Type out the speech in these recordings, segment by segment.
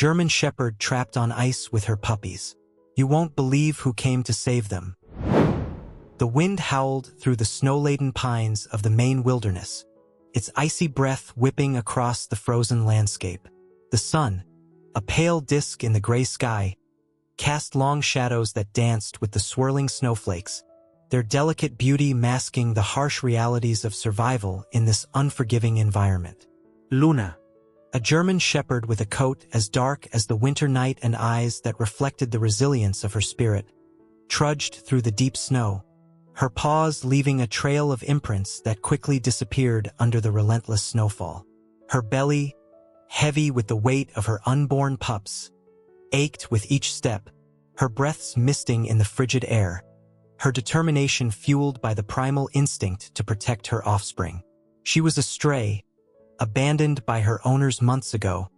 German Shepherd trapped on ice with her puppies. You won't believe who came to save them. The wind howled through the snow-laden pines of the Maine wilderness, its icy breath whipping across the frozen landscape. The sun, a pale disk in the gray sky, cast long shadows that danced with the swirling snowflakes, their delicate beauty masking the harsh realities of survival in this unforgiving environment. Luna, a German Shepherd with a coat as dark as the winter night and eyes that reflected the resilience of her spirit, trudged through the deep snow, her paws leaving a trail of imprints that quickly disappeared under the relentless snowfall. Her belly, heavy with the weight of her unborn pups, ached with each step, her breaths misting in the frigid air, her determination fueled by the primal instinct to protect her offspring. She was a stray, abandoned by her owners months ago,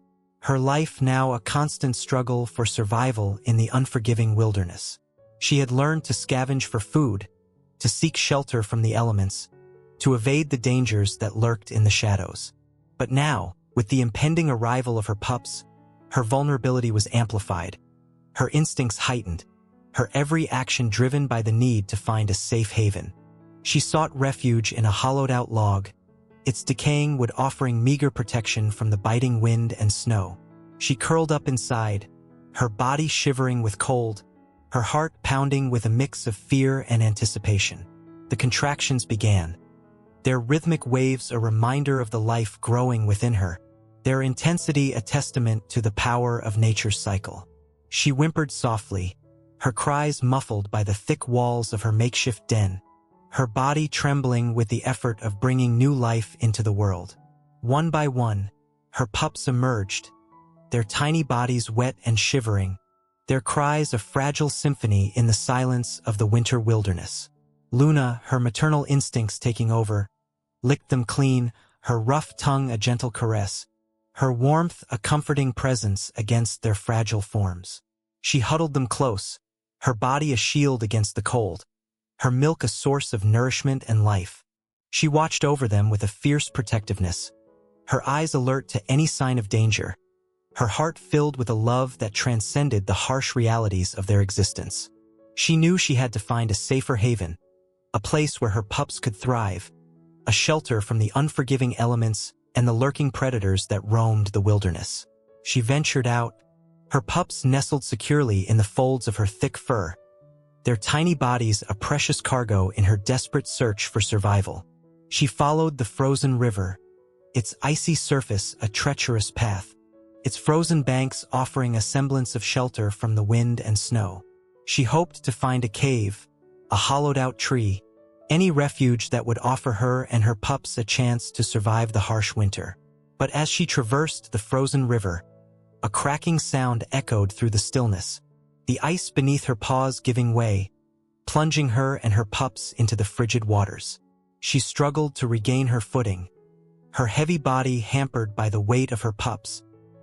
her life now a constant struggle for survival in the unforgiving wilderness. She had learned to scavenge for food, to seek shelter from the elements, to evade the dangers that lurked in the shadows. But now, with the impending arrival of her pups, her vulnerability was amplified, her instincts heightened, her every action driven by the need to find a safe haven. She sought refuge in a hollowed-out log, its decaying wood offering meager protection from the biting wind and snow. She curled up inside, her body shivering with cold, her heart pounding with a mix of fear and anticipation. The contractions began, their rhythmic waves a reminder of the life growing within her, their intensity a testament to the power of nature's cycle. She whimpered softly, her cries muffled by the thick walls of her makeshift den, her body trembling with the effort of bringing new life into the world. One by one, her pups emerged, their tiny bodies wet and shivering, their cries a fragile symphony in the silence of the winter wilderness. Luna, her maternal instincts taking over, licked them clean, her rough tongue a gentle caress, her warmth a comforting presence against their fragile forms. She huddled them close, her body a shield against the cold, her milk a source of nourishment and life. She watched over them with a fierce protectiveness, her eyes alert to any sign of danger, her heart filled with a love that transcended the harsh realities of their existence. She knew she had to find a safer haven, a place where her pups could thrive, a shelter from the unforgiving elements and the lurking predators that roamed the wilderness. She ventured out, her pups nestled securely in the folds of her thick fur, their tiny bodies a precious cargo in her desperate search for survival. She followed the frozen river, its icy surface a treacherous path, its frozen banks offering a semblance of shelter from the wind and snow. She hoped to find a cave, a hollowed-out tree, any refuge that would offer her and her pups a chance to survive the harsh winter. But as she traversed the frozen river, a cracking sound echoed through the stillness, the ice beneath her paws giving way, plunging her and her pups into the frigid waters. She struggled to regain her footing, her heavy body hampered by the weight of her pups,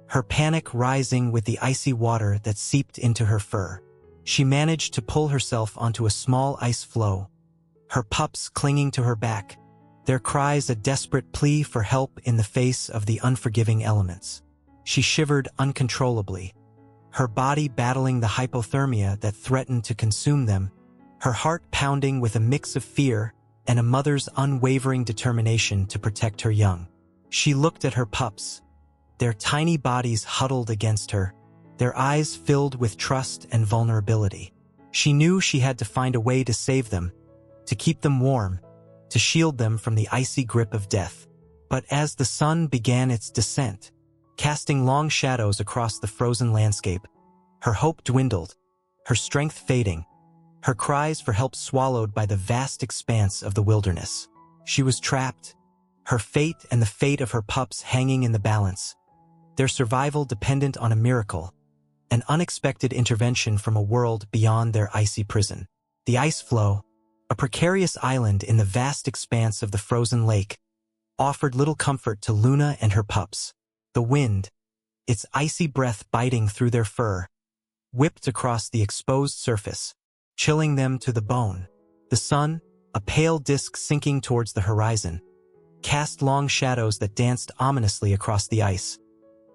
her panic rising with the icy water that seeped into her fur. She managed to pull herself onto a small ice floe, her pups clinging to her back, their cries a desperate plea for help in the face of the unforgiving elements. She shivered uncontrollably, her body battling the hypothermia that threatened to consume them, her heart pounding with a mix of fear and a mother's unwavering determination to protect her young. She looked at her pups, their tiny bodies huddled against her, their eyes filled with trust and vulnerability. She knew she had to find a way to save them, to keep them warm, to shield them from the icy grip of death. But as the sun began its descent, casting long shadows across the frozen landscape, her hope dwindled, her strength fading, her cries for help swallowed by the vast expanse of the wilderness. She was trapped, her fate and the fate of her pups hanging in the balance, their survival dependent on a miracle, an unexpected intervention from a world beyond their icy prison. The ice floe, a precarious island in the vast expanse of the frozen lake, offered little comfort to Luna and her pups. The wind, its icy breath biting through their fur, whipped across the exposed surface, chilling them to the bone. The sun, a pale disk sinking towards the horizon, cast long shadows that danced ominously across the ice,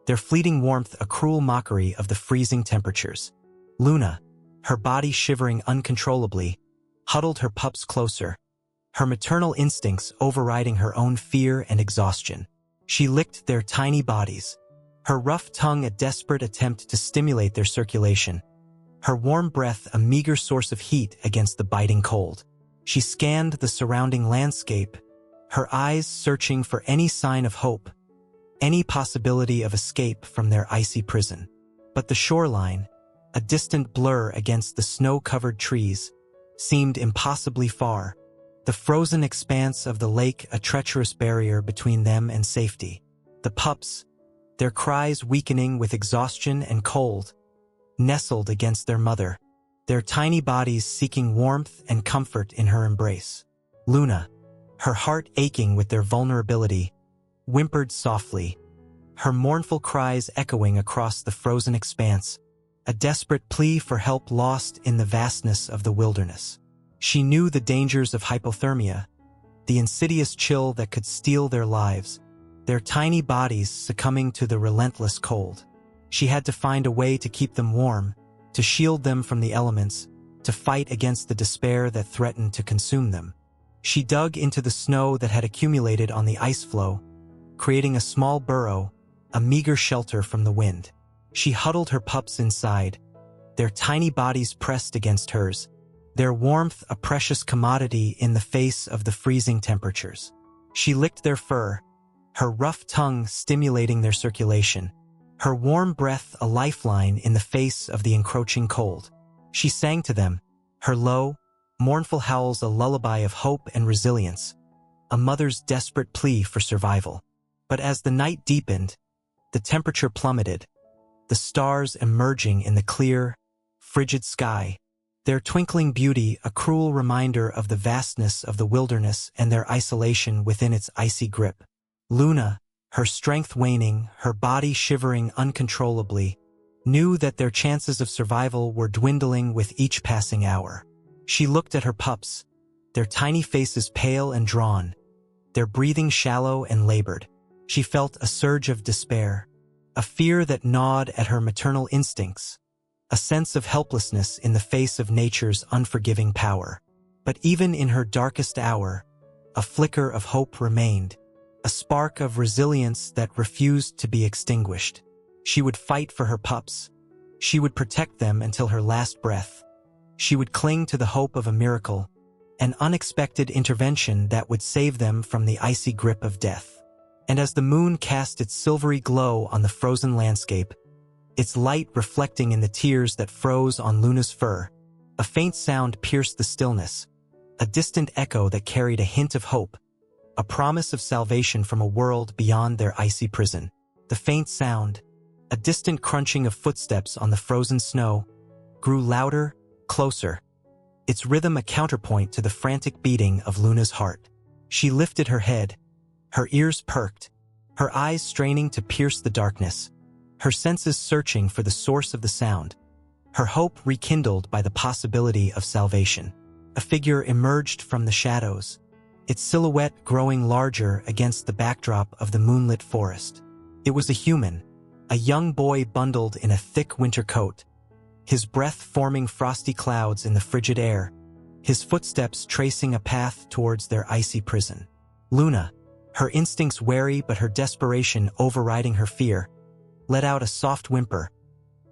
their fleeting warmth a cruel mockery of the freezing temperatures. Luna, her body shivering uncontrollably, huddled her pups closer, her maternal instincts overriding her own fear and exhaustion. She licked their tiny bodies, her rough tongue a desperate attempt to stimulate their circulation, her warm breath a meager source of heat against the biting cold. She scanned the surrounding landscape, her eyes searching for any sign of hope, any possibility of escape from their icy prison. But the shoreline, a distant blur against the snow-covered trees, seemed impossibly far, the frozen expanse of the lake a treacherous barrier between them and safety. The pups, their cries weakening with exhaustion and cold, nestled against their mother, their tiny bodies seeking warmth and comfort in her embrace. Luna, her heart aching with their vulnerability, whimpered softly, her mournful cries echoing across the frozen expanse, a desperate plea for help lost in the vastness of the wilderness. She knew the dangers of hypothermia, the insidious chill that could steal their lives, their tiny bodies succumbing to the relentless cold. She had to find a way to keep them warm, to shield them from the elements, to fight against the despair that threatened to consume them. She dug into the snow that had accumulated on the ice floe, creating a small burrow, a meager shelter from the wind. She huddled her pups inside, their tiny bodies pressed against hers, their warmth a precious commodity in the face of the freezing temperatures. She licked their fur, her rough tongue stimulating their circulation, her warm breath a lifeline in the face of the encroaching cold. She sang to them, her low, mournful howls a lullaby of hope and resilience, a mother's desperate plea for survival. But as the night deepened, the temperature plummeted, the stars emerging in the clear, frigid sky, their twinkling beauty a cruel reminder of the vastness of the wilderness and their isolation within its icy grip. Luna, her strength waning, her body shivering uncontrollably, knew that their chances of survival were dwindling with each passing hour. She looked at her pups, their tiny faces pale and drawn, their breathing shallow and labored. She felt a surge of despair, a fear that gnawed at her maternal instincts, a sense of helplessness in the face of nature's unforgiving power. But even in her darkest hour, a flicker of hope remained, a spark of resilience that refused to be extinguished. She would fight for her pups. She would protect them until her last breath. She would cling to the hope of a miracle, an unexpected intervention that would save them from the icy grip of death. And as the moon cast its silvery glow on the frozen landscape, its light reflecting in the tears that froze on Luna's fur, a faint sound pierced the stillness, a distant echo that carried a hint of hope, a promise of salvation from a world beyond their icy prison. The faint sound, a distant crunching of footsteps on the frozen snow, grew louder, closer, its rhythm a counterpoint to the frantic beating of Luna's heart. She lifted her head, her ears perked, her eyes straining to pierce the darkness, her senses searching for the source of the sound, her hope rekindled by the possibility of salvation. A figure emerged from the shadows, its silhouette growing larger against the backdrop of the moonlit forest. It was a human, a young boy bundled in a thick winter coat, his breath forming frosty clouds in the frigid air, his footsteps tracing a path towards their icy prison. Luna, her instincts wary but her desperation overriding her fear, let out a soft whimper,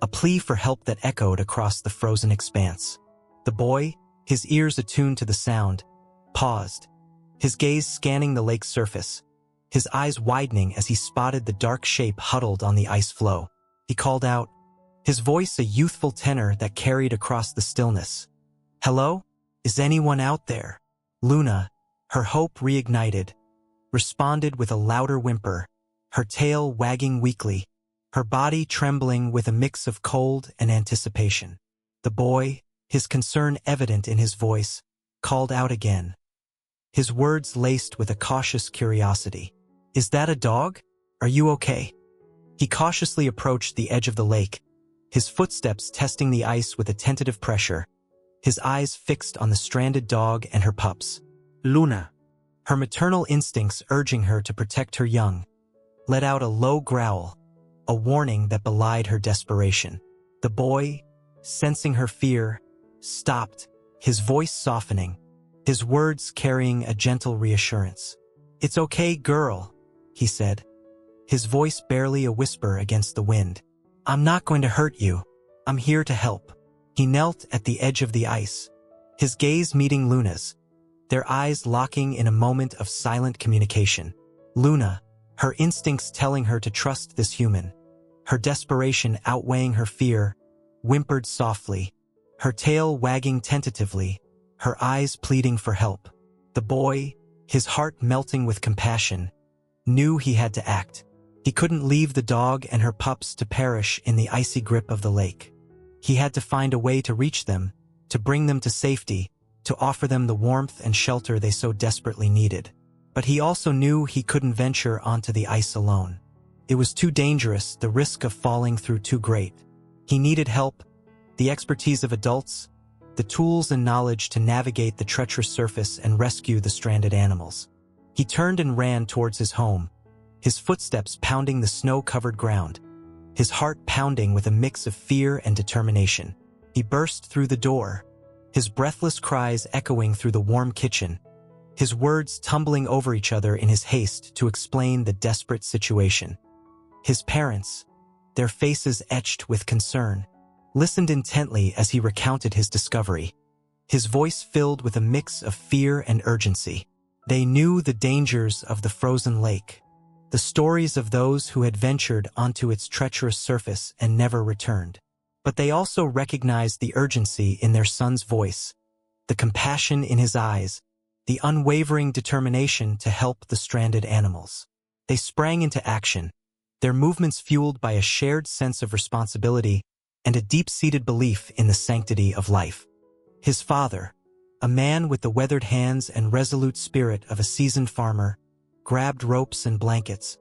a plea for help that echoed across the frozen expanse. The boy, his ears attuned to the sound, paused, his gaze scanning the lake's surface, his eyes widening as he spotted the dark shape huddled on the ice floe. He called out, his voice a youthful tenor that carried across the stillness. "Hello? Is anyone out there?" Luna, her hope reignited, responded with a louder whimper, her tail wagging weakly, her body trembling with a mix of cold and anticipation. The boy, his concern evident in his voice, called out again, his words laced with a cautious curiosity. "Is that a dog? Are you okay?" He cautiously approached the edge of the lake, his footsteps testing the ice with a tentative pressure, his eyes fixed on the stranded dog and her pups. Luna, her maternal instincts urging her to protect her young, let out a low growl, a warning that belied her desperation. The boy, sensing her fear, stopped, his voice softening, his words carrying a gentle reassurance. "It's okay, girl," he said, his voice barely a whisper against the wind. "I'm not going to hurt you. I'm here to help." He knelt at the edge of the ice, his gaze meeting Luna's, their eyes locking in a moment of silent communication. Luna, her instincts telling her to trust this human, her desperation outweighing her fear, whimpered softly, her tail wagging tentatively, her eyes pleading for help. The boy, his heart melting with compassion, knew he had to act. He couldn't leave the dog and her pups to perish in the icy grip of the lake. He had to find a way to reach them, to bring them to safety, to offer them the warmth and shelter they so desperately needed. But he also knew he couldn't venture onto the ice alone. It was too dangerous, the risk of falling through too great. He needed help, the expertise of adults, the tools and knowledge to navigate the treacherous surface and rescue the stranded animals. He turned and ran towards his home, his footsteps pounding the snow-covered ground, his heart pounding with a mix of fear and determination. He burst through the door, his breathless cries echoing through the warm kitchen, his words tumbling over each other in his haste to explain the desperate situation. His parents, their faces etched with concern, listened intently as he recounted his discovery, his voice filled with a mix of fear and urgency. They knew the dangers of the frozen lake, the stories of those who had ventured onto its treacherous surface and never returned. But they also recognized the urgency in their son's voice, the compassion in his eyes, the unwavering determination to help the stranded animals. They sprang into action, their movements fueled by a shared sense of responsibility and a deep-seated belief in the sanctity of life. His father, a man with the weathered hands and resolute spirit of a seasoned farmer, grabbed ropes and blankets,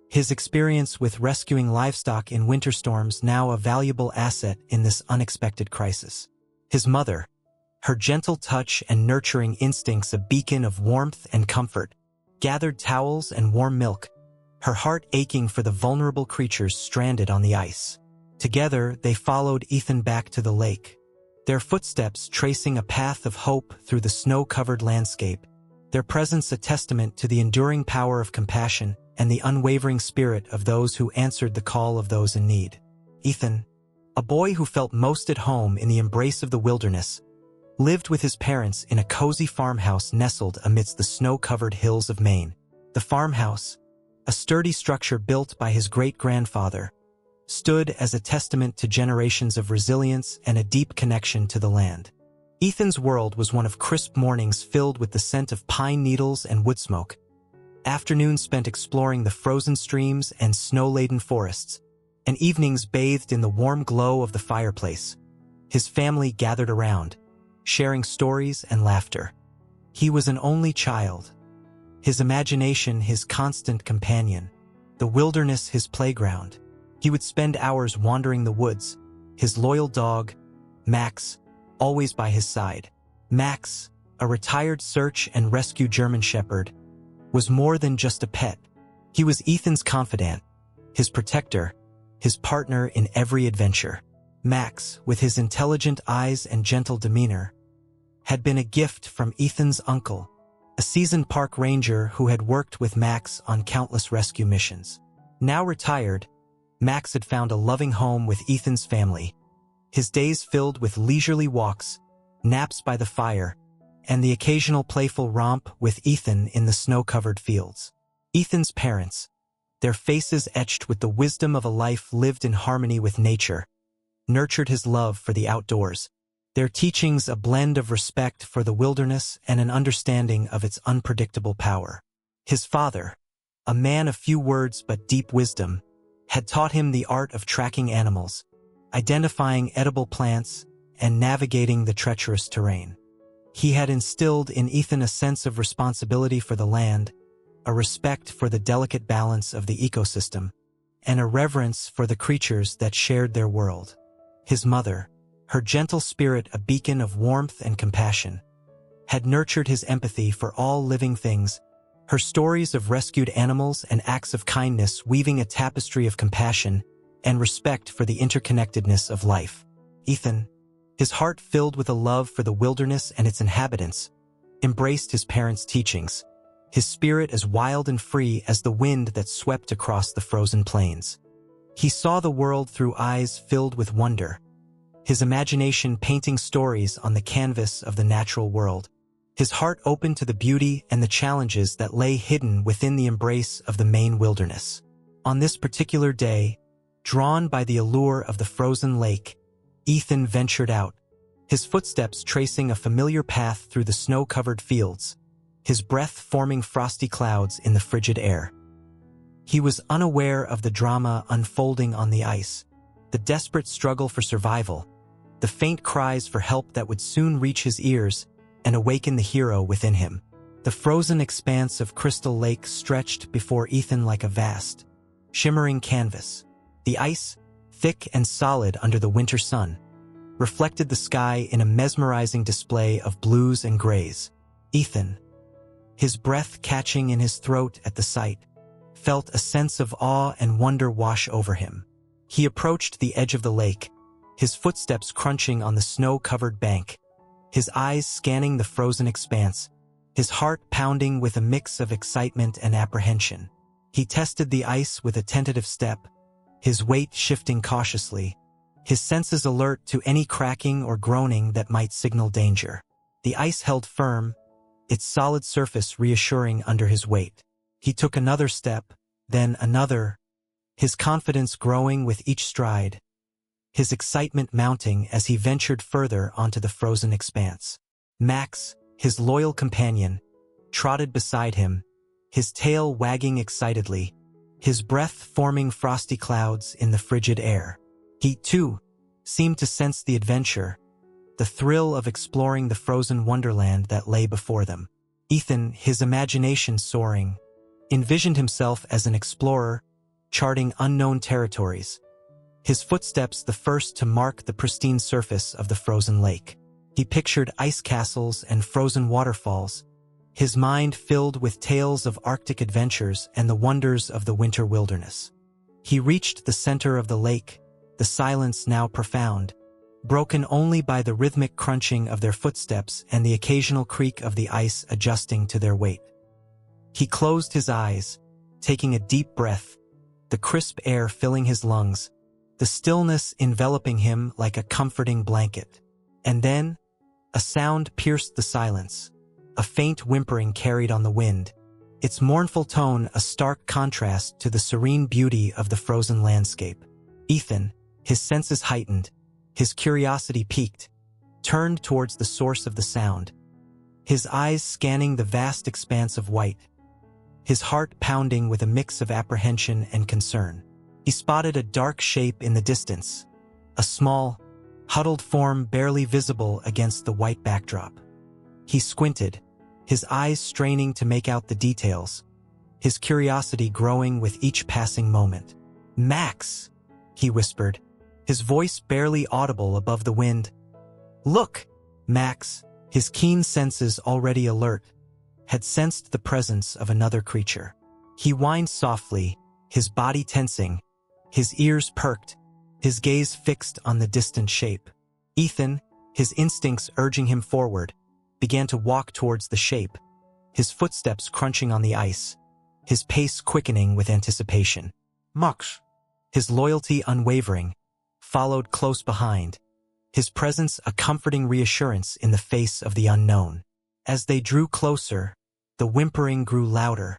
his experience with rescuing livestock in winter storms now a valuable asset in this unexpected crisis. His mother, her gentle touch and nurturing instincts a beacon of warmth and comfort, gathered towels and warm milk, her heart aching for the vulnerable creatures stranded on the ice. Together, they followed Ethan back to the lake, their footsteps tracing a path of hope through the snow-covered landscape, their presence a testament to the enduring power of compassion and the unwavering spirit of those who answered the call of those in need. Ethan, a boy who felt most at home in the embrace of the wilderness, lived with his parents in a cozy farmhouse nestled amidst the snow-covered hills of Maine. The farmhouse, a sturdy structure built by his great-grandfather, stood as a testament to generations of resilience and a deep connection to the land. Ethan's world was one of crisp mornings filled with the scent of pine needles and wood smoke, afternoons spent exploring the frozen streams and snow-laden forests, and evenings bathed in the warm glow of the fireplace. His family gathered around, sharing stories and laughter. He was an only child, his imagination his constant companion, the wilderness his playground. He would spend hours wandering the woods, his loyal dog, Max, always by his side. Max, a retired search and rescue German Shepherd, was more than just a pet. He was Ethan's confidant, his protector, his partner in every adventure. Max, with his intelligent eyes and gentle demeanor, had been a gift from Ethan's uncle, a seasoned park ranger who had worked with Max on countless rescue missions. Now retired, Max had found a loving home with Ethan's family, his days filled with leisurely walks, naps by the fire, and the occasional playful romp with Ethan in the snow-covered fields. Ethan's parents, their faces etched with the wisdom of a life lived in harmony with nature, nurtured his love for the outdoors, their teachings a blend of respect for the wilderness and an understanding of its unpredictable power. His father, a man of few words but deep wisdom, had taught him the art of tracking animals, identifying edible plants, and navigating the treacherous terrain. He had instilled in Ethan a sense of responsibility for the land, a respect for the delicate balance of the ecosystem, and a reverence for the creatures that shared their world. His mother, her gentle spirit a beacon of warmth and compassion, had nurtured his empathy for all living things, her stories of rescued animals and acts of kindness weaving a tapestry of compassion and respect for the interconnectedness of life. Ethan, his heart filled with a love for the wilderness and its inhabitants, embraced his parents' teachings, his spirit as wild and free as the wind that swept across the frozen plains. He saw the world through eyes filled with wonder, his imagination painting stories on the canvas of the natural world, his heart open to the beauty and the challenges that lay hidden within the embrace of the Maine wilderness. On this particular day, drawn by the allure of the frozen lake, Ethan ventured out, his footsteps tracing a familiar path through the snow-covered fields, his breath forming frosty clouds in the frigid air. He was unaware of the drama unfolding on the ice, the desperate struggle for survival, the faint cries for help that would soon reach his ears and awaken the hero within him. The frozen expanse of Crystal Lake stretched before Ethan like a vast, shimmering canvas. The ice, thick and solid under the winter sun, reflected the sky in a mesmerizing display of blues and grays. Ethan, his breath catching in his throat at the sight, felt a sense of awe and wonder wash over him. He approached the edge of the lake, his footsteps crunching on the snow-covered bank, his eyes scanning the frozen expanse, his heart pounding with a mix of excitement and apprehension. He tested the ice with a tentative step, his weight shifting cautiously, his senses alert to any cracking or groaning that might signal danger. The ice held firm, its solid surface reassuring under his weight. He took another step, then another, his confidence growing with each stride, his excitement mounting as he ventured further onto the frozen expanse. Max, his loyal companion, trotted beside him, his tail wagging excitedly, his breath forming frosty clouds in the frigid air. He, too, seemed to sense the adventure, the thrill of exploring the frozen wonderland that lay before them. Ethan, his imagination soaring, envisioned himself as an explorer, charting unknown territories, his footsteps the first to mark the pristine surface of the frozen lake. He pictured ice castles and frozen waterfalls, his mind filled with tales of Arctic adventures and the wonders of the winter wilderness. He reached the center of the lake, the silence now profound, broken only by the rhythmic crunching of their footsteps and the occasional creak of the ice adjusting to their weight. He closed his eyes, taking a deep breath, the crisp air filling his lungs, the stillness enveloping him like a comforting blanket. And then, a sound pierced the silence, a faint whimpering carried on the wind, its mournful tone a stark contrast to the serene beauty of the frozen landscape. Ethan, his senses heightened, his curiosity piqued, turned towards the source of the sound, his eyes scanning the vast expanse of white, his heart pounding with a mix of apprehension and concern. He spotted a dark shape in the distance, a small, huddled form barely visible against the white backdrop. He squinted, his eyes straining to make out the details, his curiosity growing with each passing moment. "Max," he whispered, his voice barely audible above the wind. "Look!" Max, his keen senses already alert, had sensed the presence of another creature. He whined softly, his body tensing, his ears perked, his gaze fixed on the distant shape. Ethan, his instincts urging him forward, began to walk towards the shape, his footsteps crunching on the ice, his pace quickening with anticipation. Max, his loyalty unwavering, followed close behind, his presence a comforting reassurance in the face of the unknown. As they drew closer, the whimpering grew louder,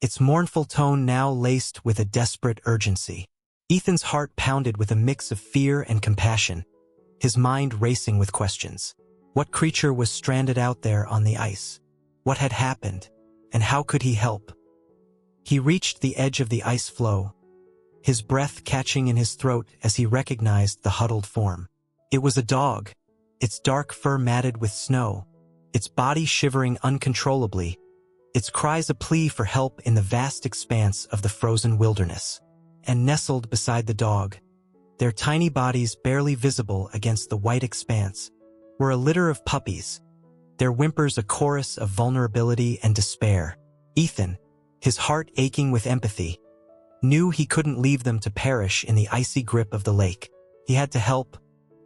its mournful tone now laced with a desperate urgency. Ethan's heart pounded with a mix of fear and compassion, his mind racing with questions. What creature was stranded out there on the ice? What had happened? And how could he help? He reached the edge of the ice floe, his breath catching in his throat as he recognized the huddled form. It was a dog, its dark fur matted with snow, its body shivering uncontrollably, its cries a plea for help in the vast expanse of the frozen wilderness. And nestled beside the dog, their tiny bodies barely visible against the white expanse, were a litter of puppies, their whimpers a chorus of vulnerability and despair. Ethan, his heart aching with empathy, knew he couldn't leave them to perish in the icy grip of the lake. He had to help,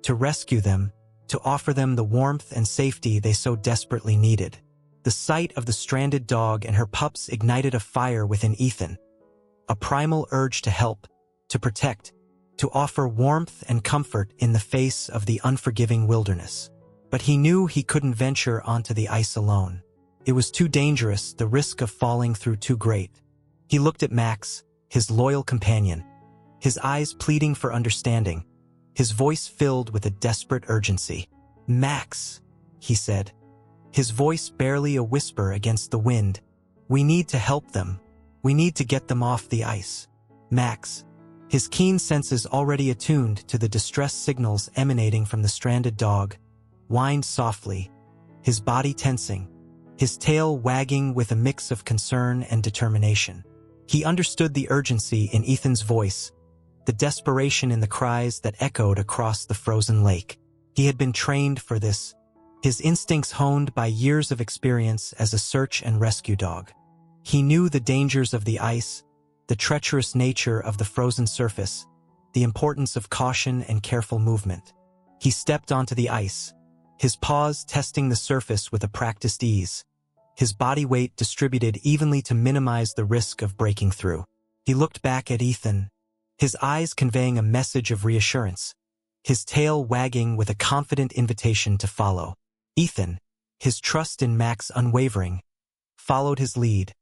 to rescue them, to offer them the warmth and safety they so desperately needed. The sight of the stranded dog and her pups ignited a fire within Ethan, a primal urge to help, to protect, to offer warmth and comfort in the face of the unforgiving wilderness. But he knew he couldn't venture onto the ice alone. It was too dangerous, the risk of falling through too great. He looked at Max, his loyal companion, his eyes pleading for understanding, his voice filled with a desperate urgency. "Max," he said, his voice barely a whisper against the wind, "we need to help them. We need to get them off the ice." Max, his keen senses already attuned to the distress signals emanating from the stranded dog, whined softly, his body tensing, his tail wagging with a mix of concern and determination. He understood the urgency in Ethan's voice, the desperation in the cries that echoed across the frozen lake. He had been trained for this, his instincts honed by years of experience as a search and rescue dog. He knew the dangers of the ice, the treacherous nature of the frozen surface, the importance of caution and careful movement. He stepped onto the ice, his paws testing the surface with a practiced ease, his body weight distributed evenly to minimize the risk of breaking through. He looked back at Ethan, his eyes conveying a message of reassurance, his tail wagging with a confident invitation to follow. Ethan, his trust in Max unwavering, followed his lead,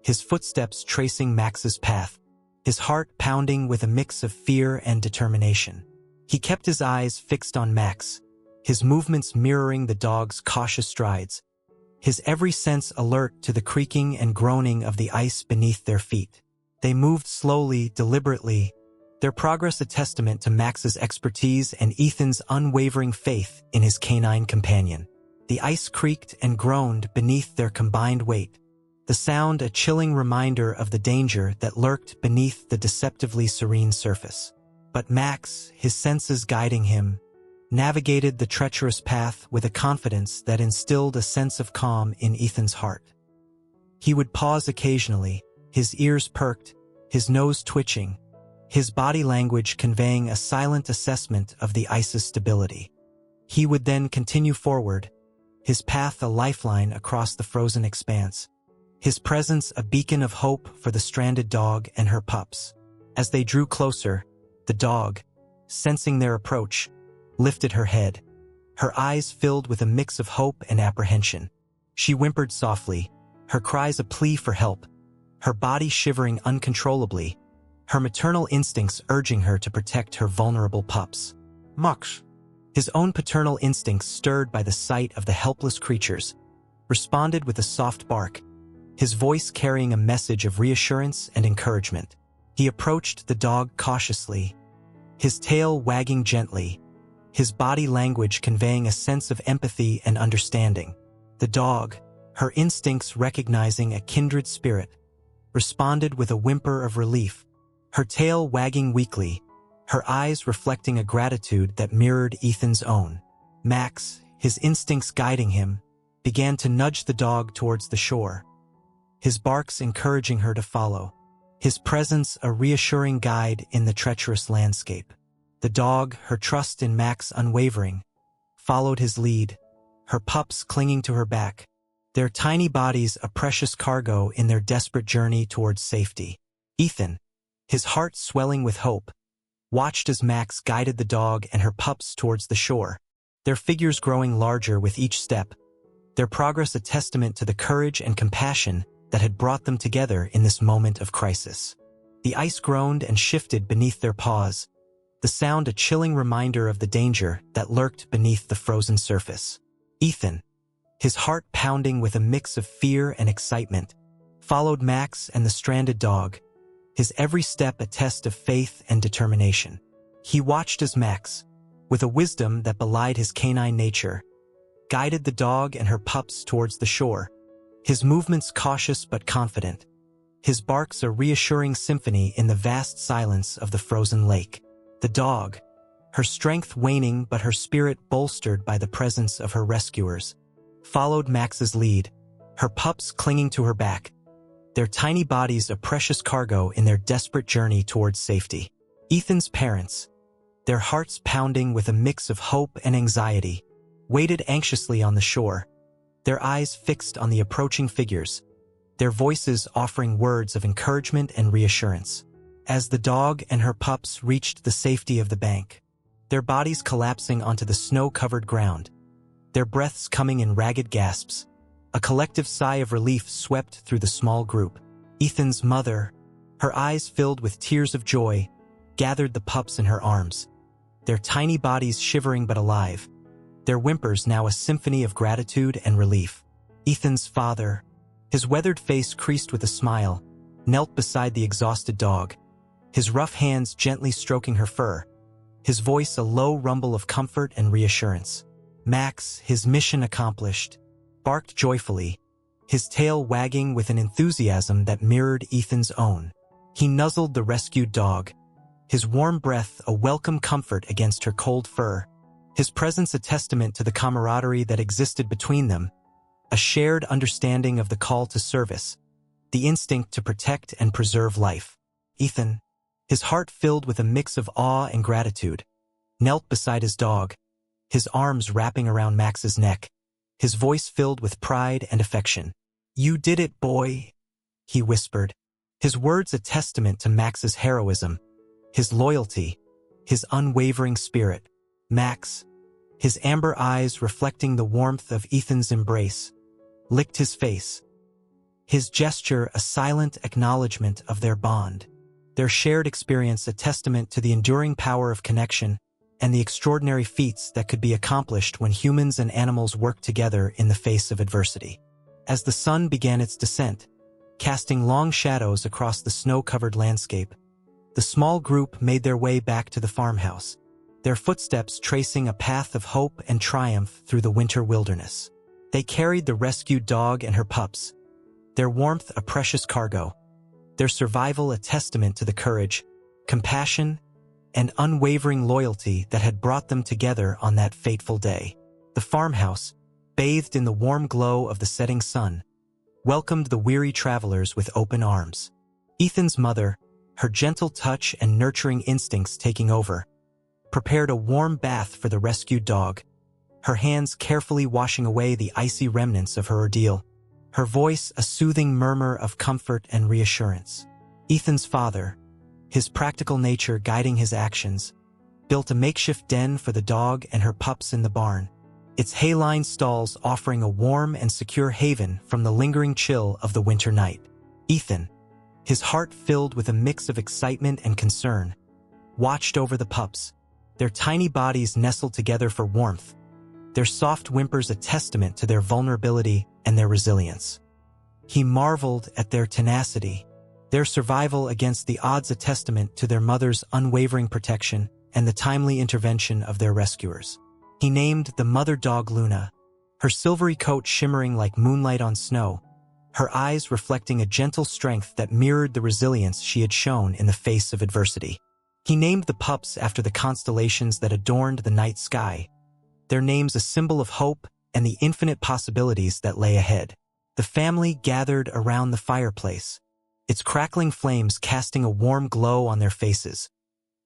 his footsteps tracing Max's path, his heart pounding with a mix of fear and determination. He kept his eyes fixed on Max, his movements mirroring the dog's cautious strides, his every sense alert to the creaking and groaning of the ice beneath their feet. They moved slowly, deliberately, their progress a testament to Max's expertise and Ethan's unwavering faith in his canine companion. The ice creaked and groaned beneath their combined weight, the sound a chilling reminder of the danger that lurked beneath the deceptively serene surface. But Max, his senses guiding him, navigated the treacherous path with a confidence that instilled a sense of calm in Ethan's heart. He would pause occasionally, his ears perked, his nose twitching, his body language conveying a silent assessment of the ice's stability. He would then continue forward, his path a lifeline across the frozen expanse, his presence a beacon of hope for the stranded dog and her pups. As they drew closer, the dog, sensing their approach, lifted her head, her eyes filled with a mix of hope and apprehension. She whimpered softly, her cries a plea for help, her body shivering uncontrollably, her maternal instincts urging her to protect her vulnerable pups. Max, his own paternal instincts stirred by the sight of the helpless creatures, responded with a soft bark, his voice carrying a message of reassurance and encouragement. He approached the dog cautiously, his tail wagging gently, his body language conveying a sense of empathy and understanding. The dog, her instincts recognizing a kindred spirit, responded with a whimper of relief, her tail wagging weakly, her eyes reflecting a gratitude that mirrored Ethan's own. Max, his instincts guiding him, began to nudge the dog towards the shore, his barks encouraging her to follow, his presence a reassuring guide in the treacherous landscape. The dog, her trust in Max unwavering, followed his lead, her pups clinging to her back, their tiny bodies a precious cargo in their desperate journey towards safety. Ethan, his heart swelling with hope, watched as Max guided the dog and her pups towards the shore, their figures growing larger with each step, their progress a testament to the courage and compassion that had brought them together in this moment of crisis. The ice groaned and shifted beneath their paws, the sound a chilling reminder of the danger that lurked beneath the frozen surface. Ethan, his heart pounding with a mix of fear and excitement, followed Max and the stranded dog, his every step a test of faith and determination. He watched as Max, with a wisdom that belied his canine nature, guided the dog and her pups towards the shore, his movements cautious but confident, his barks a reassuring symphony in the vast silence of the frozen lake. The dog, her strength waning but her spirit bolstered by the presence of her rescuers, followed Max's lead, her pups clinging to her back, their tiny bodies a precious cargo in their desperate journey towards safety. Ethan's parents, their hearts pounding with a mix of hope and anxiety, waited anxiously on the shore, their eyes fixed on the approaching figures, their voices offering words of encouragement and reassurance. As the dog and her pups reached the safety of the bank, their bodies collapsing onto the snow-covered ground, their breaths coming in ragged gasps, a collective sigh of relief swept through the small group. Ethan's mother, her eyes filled with tears of joy, gathered the pups in her arms, their tiny bodies shivering but alive, their whimpers now a symphony of gratitude and relief. Ethan's father, his weathered face creased with a smile, knelt beside the exhausted dog, his rough hands gently stroking her fur, his voice a low rumble of comfort and reassurance. Max, his mission accomplished, barked joyfully, his tail wagging with an enthusiasm that mirrored Ethan's own. He nuzzled the rescued dog, his warm breath a welcome comfort against her cold fur, his presence a testament to the camaraderie that existed between them, a shared understanding of the call to service, the instinct to protect and preserve life. Ethan, his heart filled with a mix of awe and gratitude, knelt beside his dog, his arms wrapping around Max's neck, his voice filled with pride and affection. "You did it, boy," he whispered, his words a testament to Max's heroism, his loyalty, his unwavering spirit. Max, his amber eyes reflecting the warmth of Ethan's embrace, licked his face, his gesture a silent acknowledgement of their bond, their shared experience a testament to the enduring power of connection and the extraordinary feats that could be accomplished when humans and animals work together in the face of adversity. As the sun began its descent, casting long shadows across the snow-covered landscape, the small group made their way back to the farmhouse, their footsteps tracing a path of hope and triumph through the winter wilderness. They carried the rescued dog and her pups, their warmth a precious cargo, their survival a testament to the courage, compassion, and unwavering loyalty that had brought them together on that fateful day. The farmhouse, bathed in the warm glow of the setting sun, welcomed the weary travelers with open arms. Ethan's mother, her gentle touch and nurturing instincts taking over, prepared a warm bath for the rescued dog, her hands carefully washing away the icy remnants of her ordeal, her voice a soothing murmur of comfort and reassurance. Ethan's father, his practical nature guiding his actions, built a makeshift den for the dog and her pups in the barn, its hay-lined stalls offering a warm and secure haven from the lingering chill of the winter night. Ethan, his heart filled with a mix of excitement and concern, watched over the pups, their tiny bodies nestled together for warmth, their soft whimpers a testament to their vulnerability and their resilience. He marveled at their tenacity, their survival against the odds a testament to their mother's unwavering protection and the timely intervention of their rescuers. He named the mother dog Luna, her silvery coat shimmering like moonlight on snow, her eyes reflecting a gentle strength that mirrored the resilience she had shown in the face of adversity. He named the pups after the constellations that adorned the night sky, their names a symbol of hope and the infinite possibilities that lay ahead. The family gathered around the fireplace, its crackling flames casting a warm glow on their faces,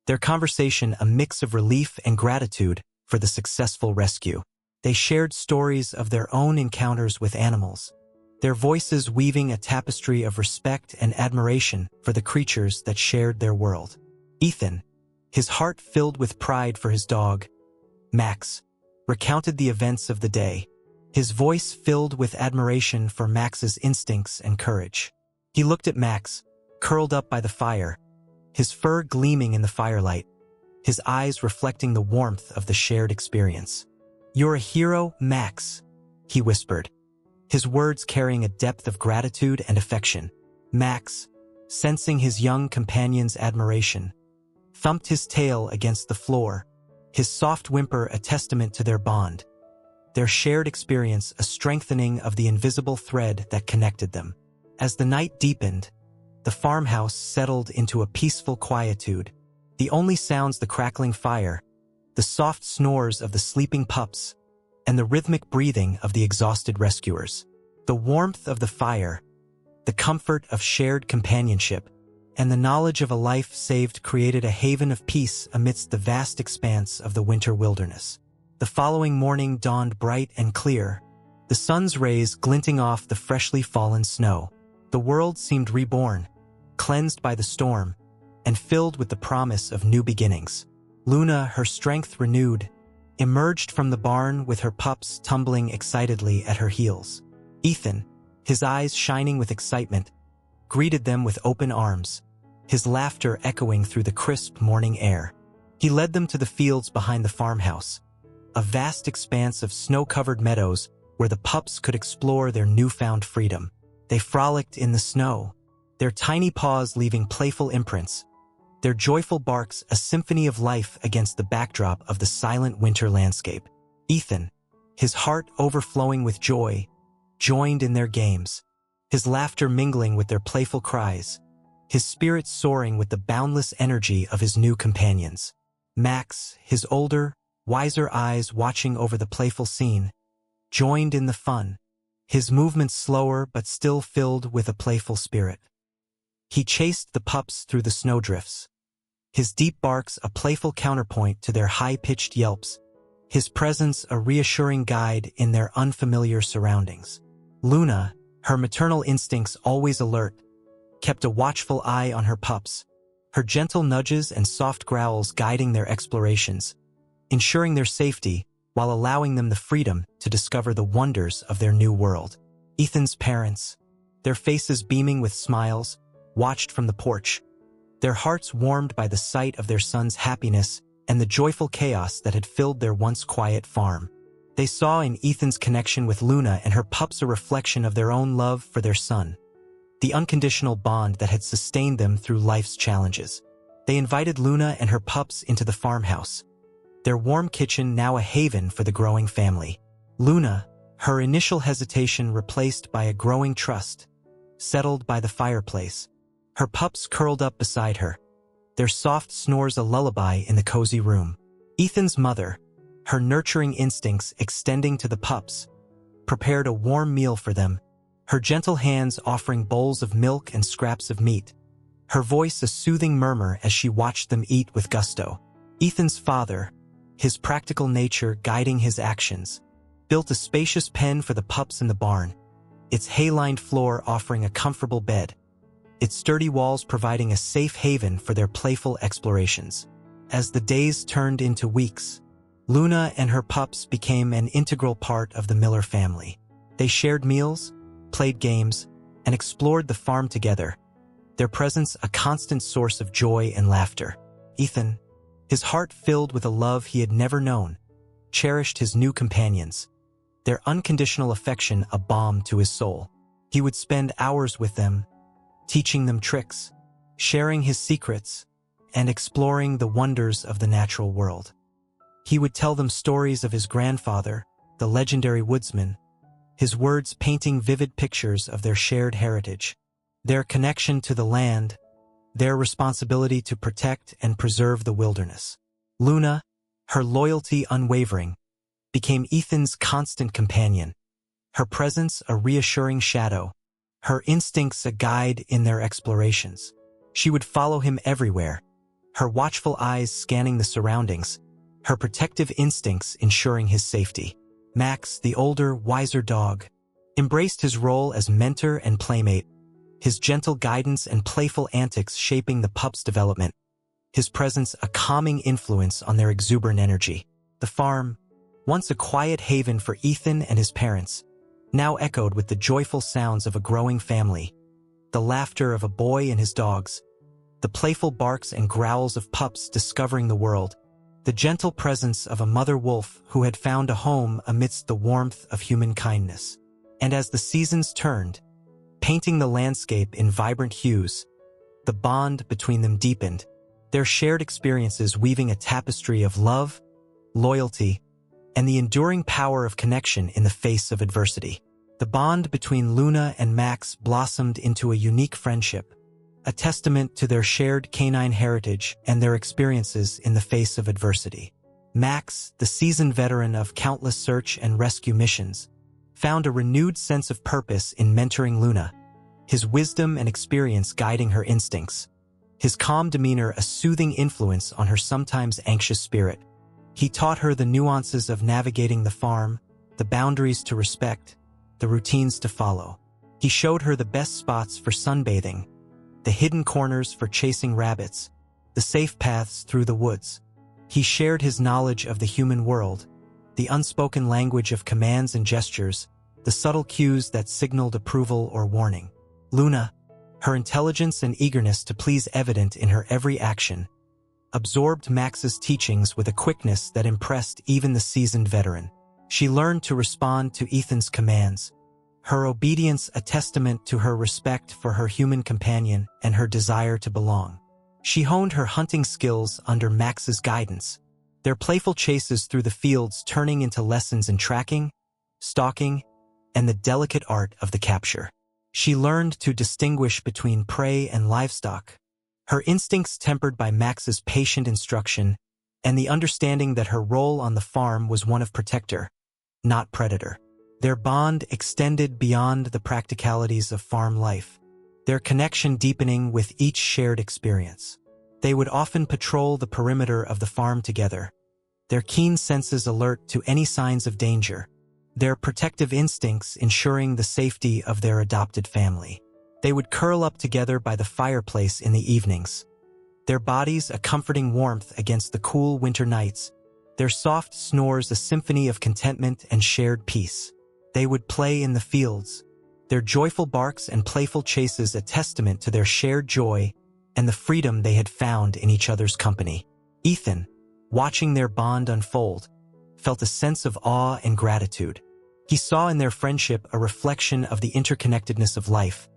their conversation a mix of relief and gratitude for the successful rescue. They shared stories of their own encounters with animals, their voices weaving a tapestry of respect and admiration for the creatures that shared their world. Ethan, his heart filled with pride for his dog, Max, recounted the events of the day, his voice filled with admiration for Max's instincts and courage. He looked at Max, curled up by the fire, his fur gleaming in the firelight, his eyes reflecting the warmth of the shared experience. "You're a hero, Max," he whispered, his words carrying a depth of gratitude and affection. Max, sensing his young companion's admiration, thumped his tail against the floor, his soft whimper a testament to their bond, their shared experience a strengthening of the invisible thread that connected them. As the night deepened, the farmhouse settled into a peaceful quietude, the only sounds the crackling fire, the soft snores of the sleeping pups, and the rhythmic breathing of the exhausted rescuers. The warmth of the fire, The comfort of shared companionship and the knowledge of a life saved created a haven of peace amidst the vast expanse of the winter wilderness. The following morning dawned bright and clear, the sun's rays glinting off the freshly fallen snow. The world seemed reborn, cleansed by the storm, and filled with the promise of new beginnings. Luna, her strength renewed, emerged from the barn with her pups tumbling excitedly at her heels. Ethan, his eyes shining with excitement, greeted them with open arms, his laughter echoing through the crisp morning air. He led them to the fields behind the farmhouse, a vast expanse of snow-covered meadows where the pups could explore their newfound freedom. They frolicked in the snow, their tiny paws leaving playful imprints, their joyful barks a symphony of life against the backdrop of the silent winter landscape. Ethan, his heart overflowing with joy, joined in their games, his laughter mingling with their playful cries, his spirit soaring with the boundless energy of his new companions. Max, his older, wiser eyes watching over the playful scene, joined in the fun, his movements slower but still filled with a playful spirit. He chased the pups through the snowdrifts, his deep barks a playful counterpoint to their high-pitched yelps, his presence a reassuring guide in their unfamiliar surroundings. Luna, her maternal instincts always alert, kept a watchful eye on her pups, her gentle nudges and soft growls guiding their explorations, ensuring their safety while allowing them the freedom to discover the wonders of their new world. Ethan's parents, their faces beaming with smiles, watched from the porch, their hearts warmed by the sight of their son's happiness and the joyful chaos that had filled their once quiet farm. They saw in Ethan's connection with Luna and her pups a reflection of their own love for their son, the unconditional bond that had sustained them through life's challenges. They invited Luna and her pups into the farmhouse, their warm kitchen now a haven for the growing family. Luna, her initial hesitation replaced by a growing trust, settled by the fireplace, her pups curled up beside her, their soft snores a lullaby in the cozy room. Ethan's mother, her nurturing instincts extending to the pups, prepared a warm meal for them, her gentle hands offering bowls of milk and scraps of meat, her voice a soothing murmur as she watched them eat with gusto. Ethan's father, his practical nature guiding his actions, built a spacious pen for the pups in the barn, its hay-lined floor offering a comfortable bed, its sturdy walls providing a safe haven for their playful explorations. As the days turned into weeks, Luna and her pups became an integral part of the Miller family. They shared meals, played games, and explored the farm together, their presence a constant source of joy and laughter. Ethan, his heart filled with a love he had never known, cherished his new companions, their unconditional affection a balm to his soul. He would spend hours with them, teaching them tricks, sharing his secrets, and exploring the wonders of the natural world. He would tell them stories of his grandfather, the legendary woodsman, his words painting vivid pictures of their shared heritage, their connection to the land, their responsibility to protect and preserve the wilderness. Luna, her loyalty unwavering, became Ethan's constant companion, her presence a reassuring shadow, her instincts a guide in their explorations. She would follow him everywhere, her watchful eyes scanning the surroundings, her protective instincts ensuring his safety. Max, the older, wiser dog, embraced his role as mentor and playmate, his gentle guidance and playful antics shaping the pup's development, his presence a calming influence on their exuberant energy. The farm, once a quiet haven for Ethan and his parents, now echoed with the joyful sounds of a growing family, the laughter of a boy and his dogs, the playful barks and growls of pups discovering the world, the gentle presence of a mother wolf who had found a home amidst the warmth of human kindness. And as the seasons turned, painting the landscape in vibrant hues, the bond between them deepened, their shared experiences weaving a tapestry of love, loyalty, and the enduring power of connection in the face of adversity. The bond between Luna and Max blossomed into a unique friendship, a testament to their shared canine heritage and their experiences in the face of adversity. Max, the seasoned veteran of countless search and rescue missions, found a renewed sense of purpose in mentoring Luna, his wisdom and experience guiding her instincts, his calm demeanor a soothing influence on her sometimes anxious spirit. He taught her the nuances of navigating the farm, the boundaries to respect, the routines to follow. He showed her the best spots for sunbathing, the hidden corners for chasing rabbits, the safe paths through the woods. He shared his knowledge of the human world, the unspoken language of commands and gestures, the subtle cues that signaled approval or warning. Luna, her intelligence and eagerness to please evident in her every action, absorbed Max's teachings with a quickness that impressed even the seasoned veteran. She learned to respond to Ethan's commands, her obedience a testament to her respect for her human companion and her desire to belong. She honed her hunting skills under Max's guidance, their playful chases through the fields turning into lessons in tracking, stalking, and the delicate art of the capture. She learned to distinguish between prey and livestock, her instincts tempered by Max's patient instruction and the understanding that her role on the farm was one of protector, not predator. Their bond extended beyond the practicalities of farm life, their connection deepening with each shared experience. They would often patrol the perimeter of the farm together, their keen senses alert to any signs of danger, their protective instincts ensuring the safety of their adopted family. They would curl up together by the fireplace in the evenings, their bodies a comforting warmth against the cool winter nights, their soft snores a symphony of contentment and shared peace. They would play in the fields, their joyful barks and playful chases a testament to their shared joy and the freedom they had found in each other's company. Ethan, watching their bond unfold, felt a sense of awe and gratitude. He saw in their friendship a reflection of the interconnectedness of life,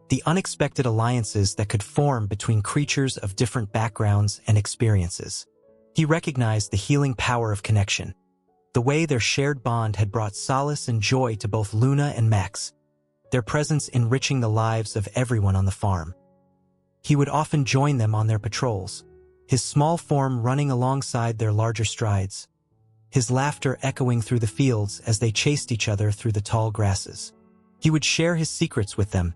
the unexpected alliances that could form between creatures of different backgrounds and experiences. He recognized the healing power of connection, the way their shared bond had brought solace and joy to both Luna and Max, their presence enriching the lives of everyone on the farm. He would often join them on their patrols, his small form running alongside their larger strides, his laughter echoing through the fields as they chased each other through the tall grasses. He would share his secrets with them,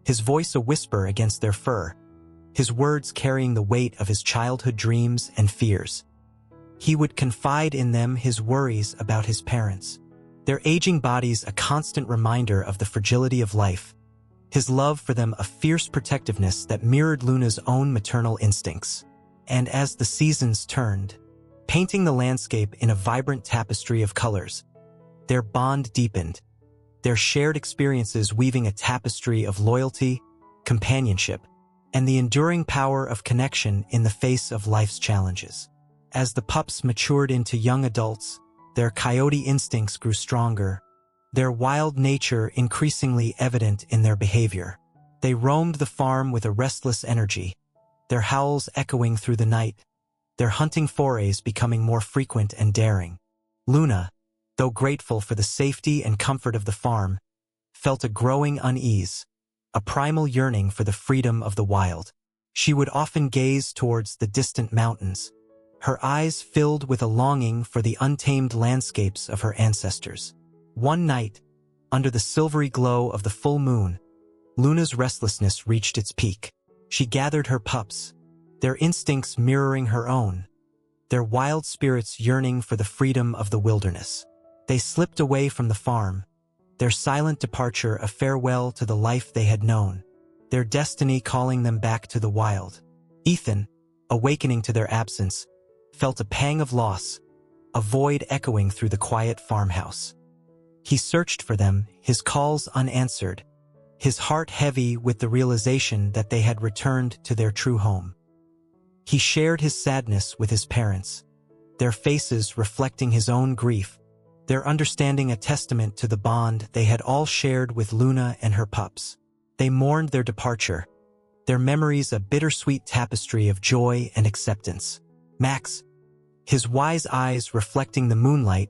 his voice a whisper against their fur, his words carrying the weight of his childhood dreams and fears. He would confide in them his worries about his parents, their aging bodies a constant reminder of the fragility of life, his love for them a fierce protectiveness that mirrored Luna's own maternal instincts. And as the seasons turned, painting the landscape in a vibrant tapestry of colors, their bond deepened, their shared experiences weaving a tapestry of loyalty, companionship, and the enduring power of connection in the face of life's challenges. As the pups matured into young adults, their coyote instincts grew stronger, their wild nature increasingly evident in their behavior. They roamed the farm with a restless energy, their howls echoing through the night, their hunting forays becoming more frequent and daring. Luna, though grateful for the safety and comfort of the farm, felt a growing unease, a primal yearning for the freedom of the wild. She would often gaze towards the distant mountains, her eyes filled with a longing for the untamed landscapes of her ancestors. One night, under the silvery glow of the full moon, Luna's restlessness reached its peak. She gathered her pups, their instincts mirroring her own, their wild spirits yearning for the freedom of the wilderness. They slipped away from the farm, their silent departure a farewell to the life they had known, their destiny calling them back to the wild. Ethan, awakening to their absence, felt a pang of loss, a void echoing through the quiet farmhouse. He searched for them, his calls unanswered, his heart heavy with the realization that they had returned to their true home. He shared his sadness with his parents, their faces reflecting his own grief, their understanding a testament to the bond they had all shared with Luna and her pups. They mourned their departure, their memories a bittersweet tapestry of joy and acceptance. Max, his wise eyes reflecting the moonlight,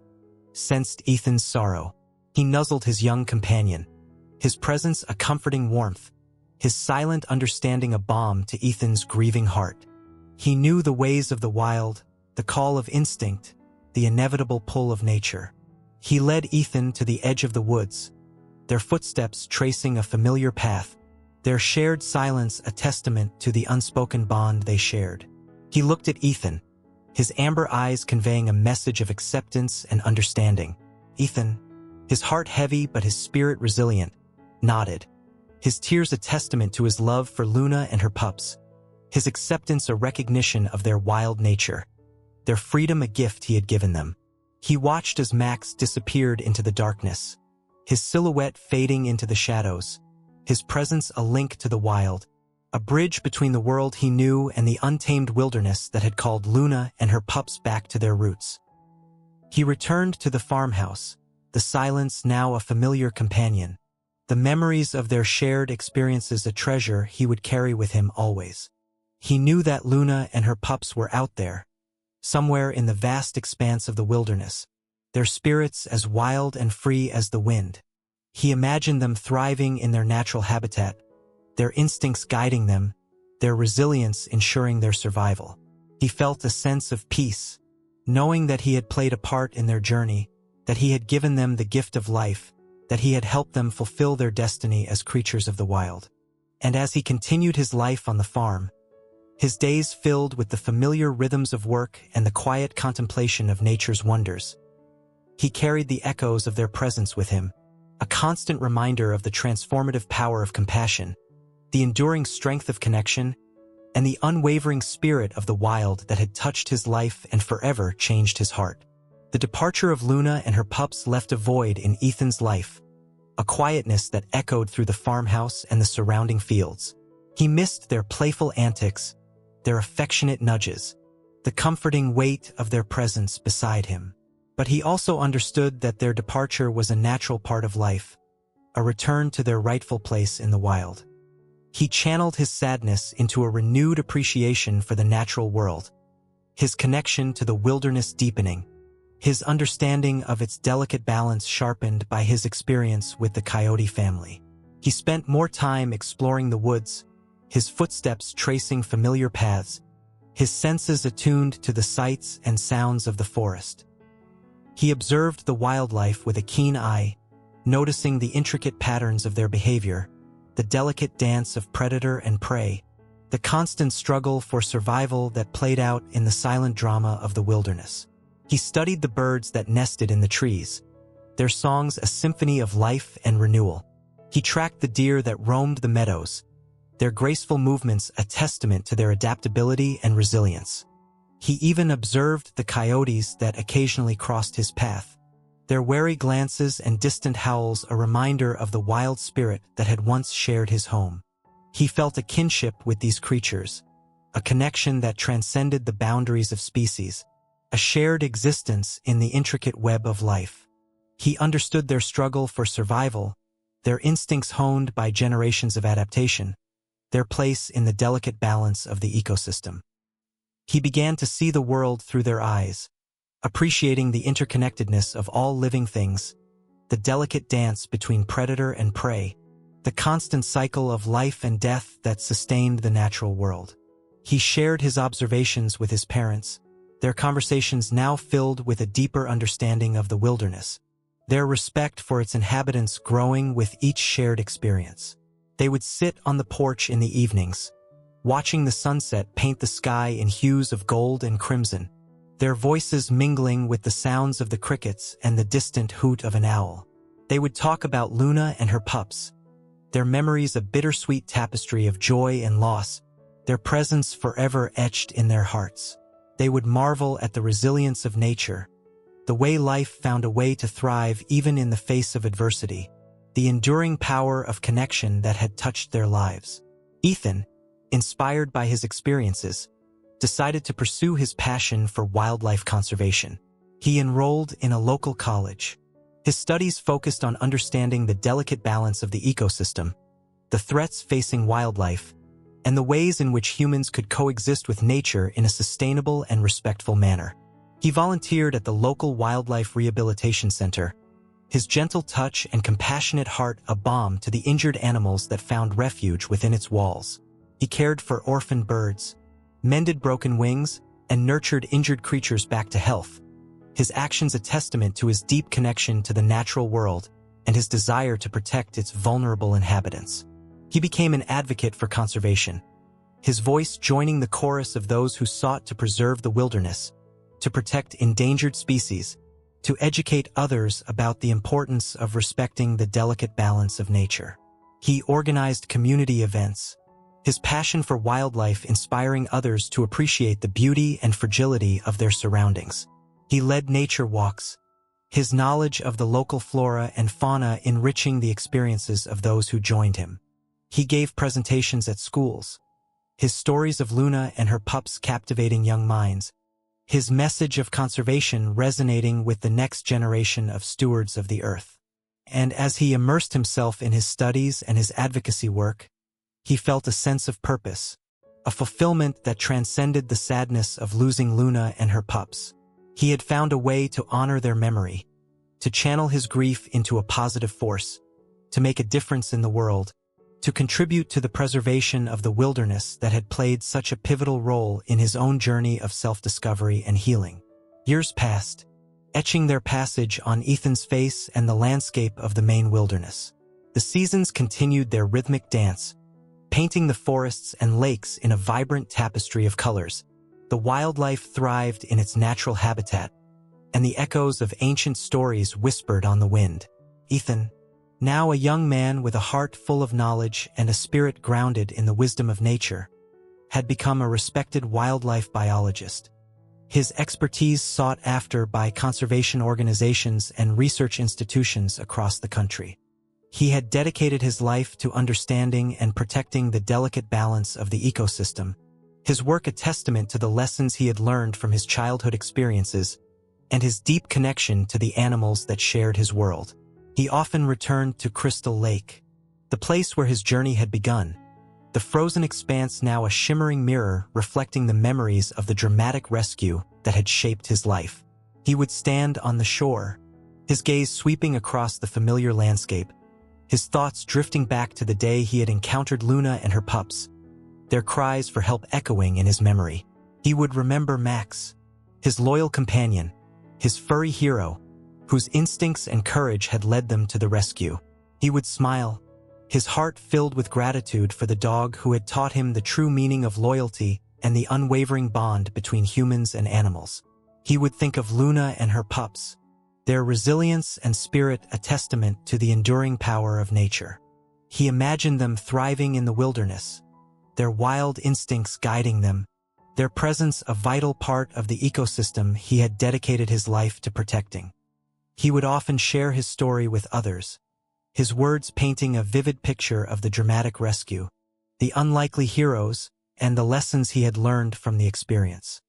sensed Ethan's sorrow. He nuzzled his young companion, his presence a comforting warmth, his silent understanding a balm to Ethan's grieving heart. He knew the ways of the wild, the call of instinct, the inevitable pull of nature. He led Ethan to the edge of the woods, their footsteps tracing a familiar path, their shared silence a testament to the unspoken bond they shared. He looked at Ethan, his amber eyes conveying a message of acceptance and understanding. Ethan, his heart heavy but his spirit resilient, nodded, his tears a testament to his love for Luna and her pups, his acceptance a recognition of their wild nature, their freedom a gift he had given them. He watched as Max disappeared into the darkness, his silhouette fading into the shadows, his presence a link to the wild, a bridge between the world he knew and the untamed wilderness that had called Luna and her pups back to their roots. He returned to the farmhouse, the silence now a familiar companion, the memories of their shared experiences a treasure he would carry with him always. He knew that Luna and her pups were out there, somewhere in the vast expanse of the wilderness, their spirits as wild and free as the wind. He imagined them thriving in their natural habitat, their instincts guiding them, their resilience ensuring their survival. He felt a sense of peace, knowing that he had played a part in their journey, that he had given them the gift of life, that he had helped them fulfill their destiny as creatures of the wild. And as he continued his life on the farm, his days filled with the familiar rhythms of work and the quiet contemplation of nature's wonders, he carried the echoes of their presence with him, a constant reminder of the transformative power of compassion, the enduring strength of connection, and the unwavering spirit of the wild that had touched his life and forever changed his heart. The departure of Luna and her pups left a void in Ethan's life, a quietness that echoed through the farmhouse and the surrounding fields. He missed their playful antics, their affectionate nudges, the comforting weight of their presence beside him. But he also understood that their departure was a natural part of life, a return to their rightful place in the wild. He channeled his sadness into a renewed appreciation for the natural world, his connection to the wilderness deepening, his understanding of its delicate balance sharpened by his experience with the coyote family. He spent more time exploring the woods, his footsteps tracing familiar paths, his senses attuned to the sights and sounds of the forest. He observed the wildlife with a keen eye, noticing the intricate patterns of their behavior, the delicate dance of predator and prey, the constant struggle for survival that played out in the silent drama of the wilderness. He studied the birds that nested in the trees, their songs a symphony of life and renewal. He tracked the deer that roamed the meadows, their graceful movements a testament to their adaptability and resilience. He even observed the coyotes that occasionally crossed his path, their wary glances and distant howls a reminder of the wild spirit that had once shared his home. He felt a kinship with these creatures, a connection that transcended the boundaries of species, a shared existence in the intricate web of life. He understood their struggle for survival, their instincts honed by generations of adaptation, their place in the delicate balance of the ecosystem. He began to see the world through their eyes, appreciating the interconnectedness of all living things, the delicate dance between predator and prey, the constant cycle of life and death that sustained the natural world. He shared his observations with his parents, their conversations now filled with a deeper understanding of the wilderness, their respect for its inhabitants growing with each shared experience. They would sit on the porch in the evenings, watching the sunset paint the sky in hues of gold and crimson, their voices mingling with the sounds of the crickets and the distant hoot of an owl. They would talk about Luna and her pups, their memories a bittersweet tapestry of joy and loss, their presence forever etched in their hearts. They would marvel at the resilience of nature, the way life found a way to thrive even in the face of adversity, the enduring power of connection that had touched their lives. Ethan, inspired by his experiences, decided to pursue his passion for wildlife conservation. He enrolled in a local college. His studies focused on understanding the delicate balance of the ecosystem, the threats facing wildlife, and the ways in which humans could coexist with nature in a sustainable and respectful manner. He volunteered at the local wildlife rehabilitation center, his gentle touch and compassionate heart a balm to the injured animals that found refuge within its walls. He cared for orphaned birds, mended broken wings, and nurtured injured creatures back to health, his actions a testament to his deep connection to the natural world and his desire to protect its vulnerable inhabitants. He became an advocate for conservation, his voice joining the chorus of those who sought to preserve the wilderness, to protect endangered species, to educate others about the importance of respecting the delicate balance of nature. He organized community events, his passion for wildlife inspiring others to appreciate the beauty and fragility of their surroundings. He led nature walks, his knowledge of the local flora and fauna enriching the experiences of those who joined him. He gave presentations at schools, his stories of Luna and her pups captivating young minds, his message of conservation resonating with the next generation of stewards of the earth. And as he immersed himself in his studies and his advocacy work, he felt a sense of purpose, a fulfillment that transcended the sadness of losing Luna and her pups. He had found a way to honor their memory, to channel his grief into a positive force, to make a difference in the world, to contribute to the preservation of the wilderness that had played such a pivotal role in his own journey of self-discovery and healing. Years passed, etching their passage on Ethan's face and the landscape of the Maine wilderness. The seasons continued their rhythmic dance, painting the forests and lakes in a vibrant tapestry of colors. The wildlife thrived in its natural habitat, and the echoes of ancient stories whispered on the wind. Ethan, now a young man with a heart full of knowledge and a spirit grounded in the wisdom of nature, had become a respected wildlife biologist. His expertise sought after by conservation organizations and research institutions across the country. He had dedicated his life to understanding and protecting the delicate balance of the ecosystem, his work a testament to the lessons he had learned from his childhood experiences and his deep connection to the animals that shared his world. He often returned to Crystal Lake, the place where his journey had begun, the frozen expanse now a shimmering mirror reflecting the memories of the dramatic rescue that had shaped his life. He would stand on the shore, his gaze sweeping across the familiar landscape, his thoughts drifting back to the day he had encountered Luna and her pups, their cries for help echoing in his memory. He would remember Max, his loyal companion, his furry hero, whose instincts and courage had led them to the rescue. He would smile, his heart filled with gratitude for the dog who had taught him the true meaning of loyalty and the unwavering bond between humans and animals. He would think of Luna and her pups, their resilience and spirit a testament to the enduring power of nature. He imagined them thriving in the wilderness, their wild instincts guiding them, their presence a vital part of the ecosystem he had dedicated his life to protecting. He would often share his story with others, his words painting a vivid picture of the dramatic rescue, the unlikely heroes, and the lessons he had learned from the experience.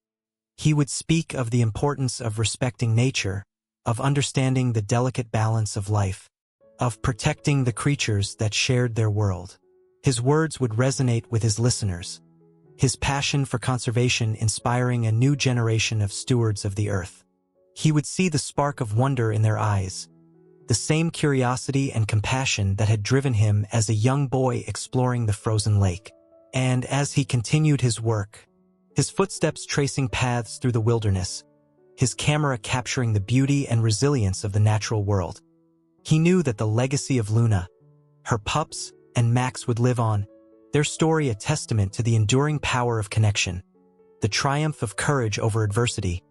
He would speak of the importance of respecting nature, of understanding the delicate balance of life, of protecting the creatures that shared their world. His words would resonate with his listeners, his passion for conservation inspiring a new generation of stewards of the earth. He would see the spark of wonder in their eyes, the same curiosity and compassion that had driven him as a young boy exploring the frozen lake. And as he continued his work, his footsteps tracing paths through the wilderness, his camera capturing the beauty and resilience of the natural world, he knew that the legacy of Luna, her pups, and Max would live on, their story a testament to the enduring power of connection, the triumph of courage over adversity,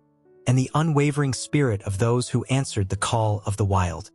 and the unwavering spirit of those who answered the call of the wild.